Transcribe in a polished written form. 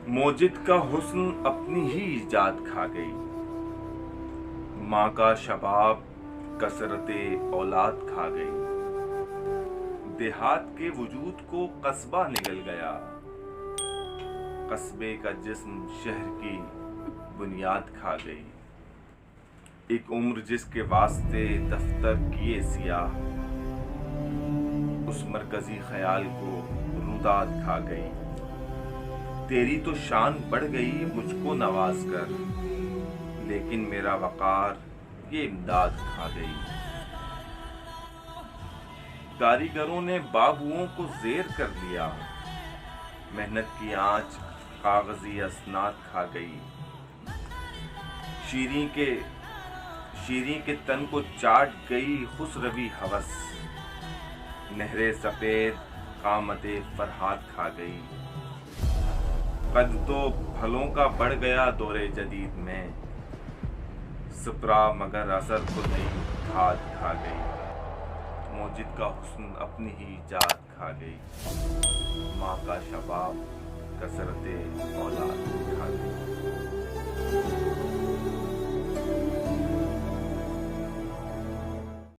मोजिद का हुस्न अपनी ही इजाद खा गई। माँ का शबाब कसरते औलाद खा गई। देहात के वजूद को कस्बा निगल गया। कस्बे का जिस्म शहर की बुनियाद खा गई। एक उम्र जिसके वास्ते दफ्तर किए सियाह, उस मरकजी ख्याल को रुदाद खा गई। तेरी तो शान बढ़ गई मुझको नवाज कर, लेकिन मेरा वकार ये इमदाद खा गई। कारीगरों ने बाबुओं को जेर कर लिया, मेहनत की आंच कागजी असनाद खा गई। शीरी के तन को चाट गई खुसरवी हवस, नहरे सफेद कामते फरहाद खा गई। कद तो फलों का बढ़ गया दौरे जदीद में, सुपरा मगर असर को नई खाद खा गई। मोजिद का हुस्न अपनी ही जात खा गई। माँ का शबाब कसरते औलाद